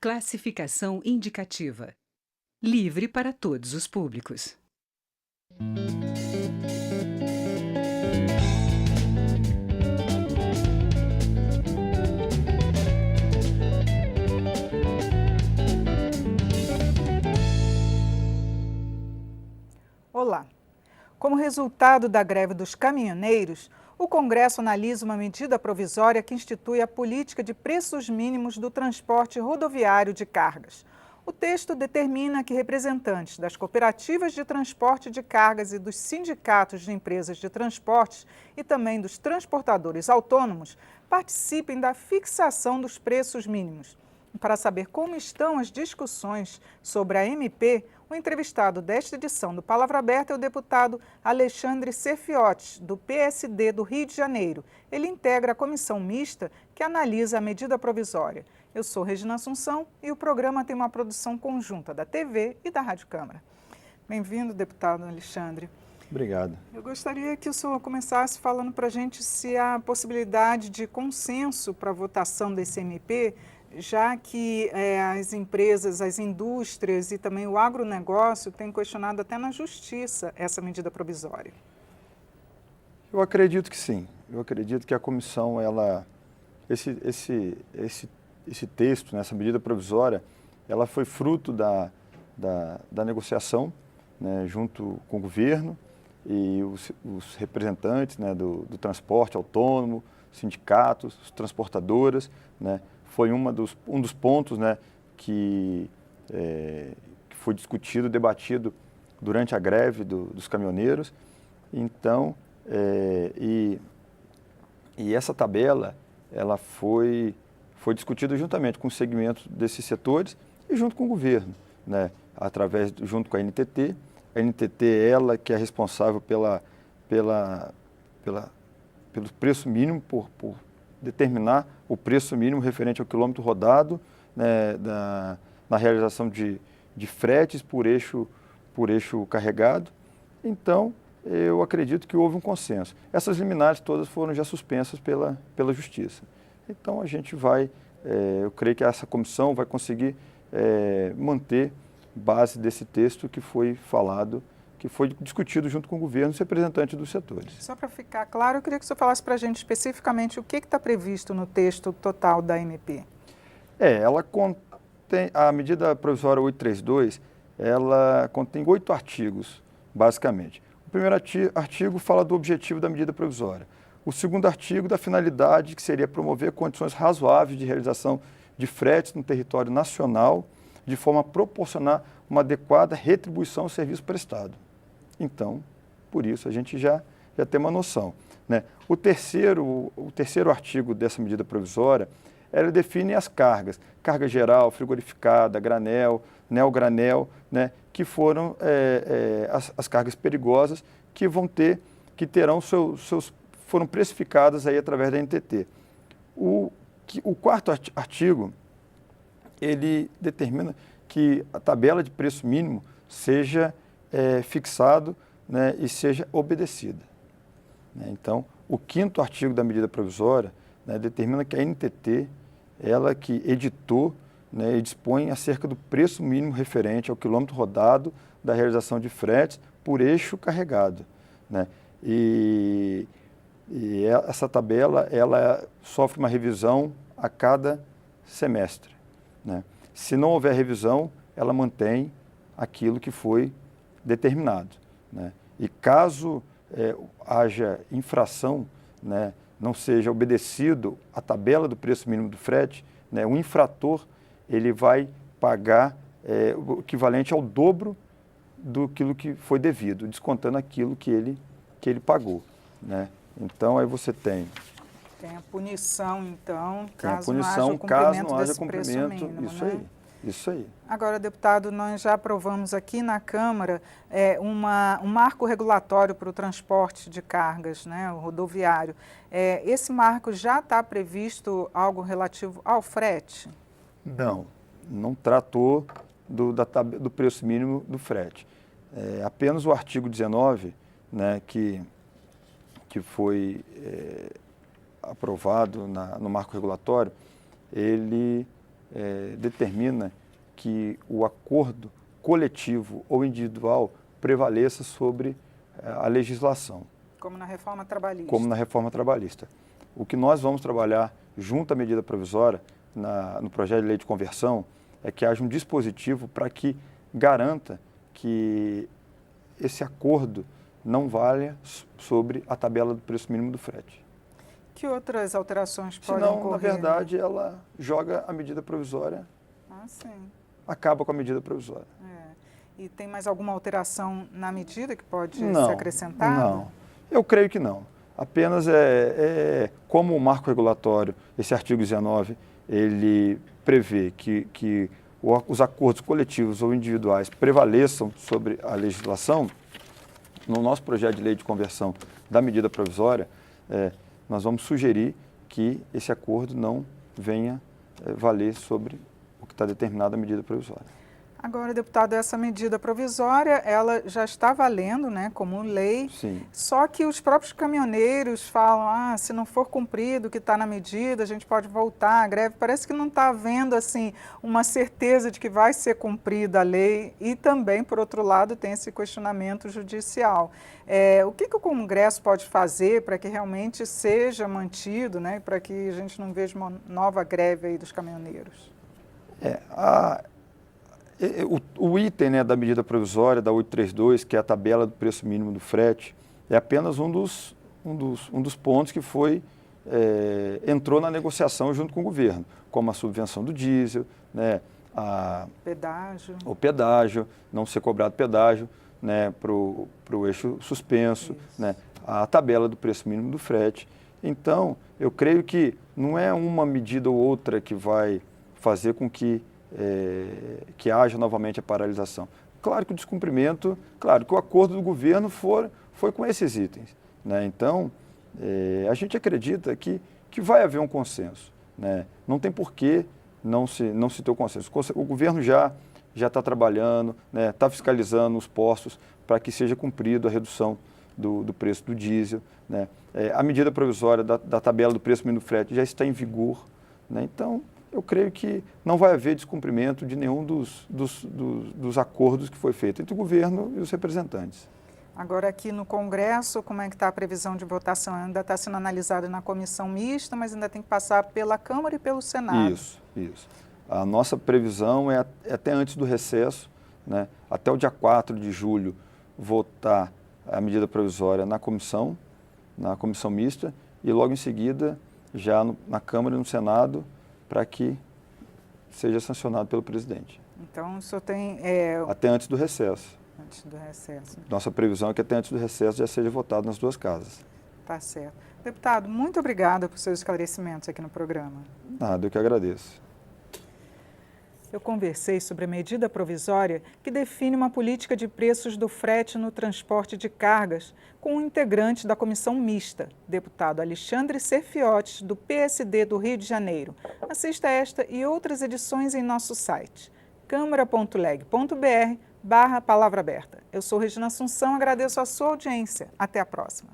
Classificação indicativa. Livre para todos os públicos. Olá. Como resultado da greve dos caminhoneiros, o Congresso analisa uma medida provisória que institui a política de preços mínimos do transporte rodoviário de cargas. O texto determina que representantes das cooperativas de transporte de cargas e dos sindicatos de empresas de transportes e também dos transportadores autônomos participem da fixação dos preços mínimos. Para saber como estão as discussões sobre a MP, o entrevistado desta edição do Palavra Aberta é o deputado Alexandre Serfiotti, do PSD do Rio de Janeiro. Ele integra a comissão mista que analisa a medida provisória. Eu sou Regina Assunção e o programa tem uma produção conjunta da TV e da Rádio Câmara. Bem-vindo, deputado Alexandre. Obrigado. Eu gostaria que o senhor começasse falando para a gente se há possibilidade de consenso para a votação desse MP, já que as empresas, as indústrias e também o agronegócio têm questionado até na justiça essa medida provisória. Eu acredito que sim. Eu acredito que a comissão, esse texto, essa medida provisória, ela foi fruto da negociação, né, junto com o governo e os representantes, né, do transporte autônomo, sindicatos, as transportadoras, né. Foi um dos pontos, né, que foi discutido, debatido durante a greve dos caminhoneiros. Então, essa tabela ela foi discutida juntamente com os segmentos desses setores e junto com o governo, né, junto com a NTT. A NTT é ela que é responsável pelo preço mínimo, por determinar o preço mínimo referente ao quilômetro rodado, né, na realização de fretes por eixo carregado. Então, eu acredito que houve um consenso. Essas liminares todas foram já suspensas pela Justiça. Então, a gente eu creio que essa comissão vai conseguir manter base desse texto que foi falado, que foi discutido junto com o governo e os representantes dos setores. Só para ficar claro, eu queria que o senhor falasse para a gente especificamente o que está previsto no texto total da MP. Ela contém, a medida provisória 832, ela contém 8 artigos, basicamente. O primeiro artigo fala do objetivo da medida provisória. O segundo artigo da finalidade, que seria promover condições razoáveis de realização de fretes no território nacional, de forma a proporcionar uma adequada retribuição ao serviço prestado. Então, por isso, a gente já tem uma noção, né? O terceiro artigo dessa medida provisória, ela define as cargas, carga geral, frigorificada, granel, neogranel, né? Que foram as cargas perigosas que terão foram precificadas aí através da NTT. O quarto artigo, ele determina que a tabela de preço mínimo seja fixado, né, e seja obedecida, né? Então, o quinto artigo da medida provisória, né, determina que a NTT, ela que editou, né, e dispõe acerca do preço mínimo referente ao quilômetro rodado da realização de fretes por eixo carregado, né? E essa tabela, ela sofre uma revisão a cada semestre, né? Se não houver revisão, ela mantém aquilo que foi determinado, né? E caso haja infração, né, não seja obedecido a tabela do preço mínimo do frete, né, o infrator ele vai pagar o equivalente ao dobro daquilo que foi devido, descontando aquilo que ele pagou, né? Então, aí você tem a punição, então, caso não haja cumprimento mínimo, isso, né? Isso aí. Agora, deputado, nós já aprovamos aqui na Câmara um marco regulatório para o transporte de cargas, né, o rodoviário. Esse marco já está previsto algo relativo ao frete? Não tratou do preço mínimo do frete. Apenas o artigo 19, né, que foi aprovado no marco regulatório, ele determina que o acordo coletivo ou individual prevaleça sobre a legislação. Como na reforma trabalhista. Como na reforma trabalhista. O que nós vamos trabalhar junto à medida provisória, no projeto de lei de conversão, é que haja um dispositivo para que garanta que esse acordo não valha sobre a tabela do preço mínimo do frete. Que outras alterações podem Senão, ocorrer? na verdade, ela joga a medida provisória, Sim. acaba com a medida provisória. E tem mais alguma alteração na medida que pode ser Não, acrescentada? não. Eu creio que não. Apenas como o marco regulatório, esse artigo 19, ele prevê que os acordos coletivos ou individuais prevaleçam sobre a legislação. No nosso projeto de lei de conversão da medida provisória, nós vamos sugerir que esse acordo não venha valer sobre o que está determinado na medida provisória. Agora, deputado, essa medida provisória, ela já está valendo, né, como lei. Sim. Só que os próprios caminhoneiros falam, se não for cumprido o que está na medida, a gente pode voltar à greve. Parece que não está havendo, assim, uma certeza de que vai ser cumprida a lei e também, por outro lado, tem esse questionamento judicial. O que o Congresso pode fazer para que realmente seja mantido, né, para que a gente não veja uma nova greve aí dos caminhoneiros? O item, né, da medida provisória da 832, que é a tabela do preço mínimo do frete, é apenas um dos pontos que entrou na negociação junto com o governo, como a subvenção do diesel, né, o pedágio, não ser cobrado pedágio, né, para o eixo suspenso, né, a tabela do preço mínimo do frete. Então, eu creio que não é uma medida ou outra que vai fazer com que haja novamente a paralisação. Claro que o descumprimento, claro que o acordo do governo foi com esses itens, né? Então, a gente acredita que vai haver um consenso, né? Não tem por que não se ter o consenso. O governo já está trabalhando, né? Está fiscalizando os postos para que seja cumprido a redução do preço do diesel, né? A medida provisória da tabela do preço mínimo do frete já está em vigor, né? Então, eu creio que não vai haver descumprimento de nenhum dos acordos que foi feito entre o governo e os representantes. Agora, aqui no Congresso, como é que está a previsão de votação? Ainda está sendo analisada na comissão mista, mas ainda tem que passar pela Câmara e pelo Senado. Isso. A nossa previsão é até antes do recesso, né, até o dia 4 de julho, votar a medida provisória na comissão mista, e logo em seguida, já na Câmara e no Senado, para que seja sancionado pelo presidente. Então, o senhor tem... Até antes do recesso. Antes do recesso. Nossa previsão é que até antes do recesso já seja votado nas duas casas. Tá certo. Deputado, muito obrigada por seus esclarecimentos aqui no programa. Nada, eu que agradeço. Eu conversei sobre a medida provisória que define uma política de preços do frete no transporte de cargas com um integrante da comissão mista, deputado Alexandre Serfiotti, do PSD do Rio de Janeiro. Assista esta e outras edições em nosso site, câmara.leg.br/palavra aberta. Eu sou Regina Assunção, agradeço a sua audiência. Até a próxima.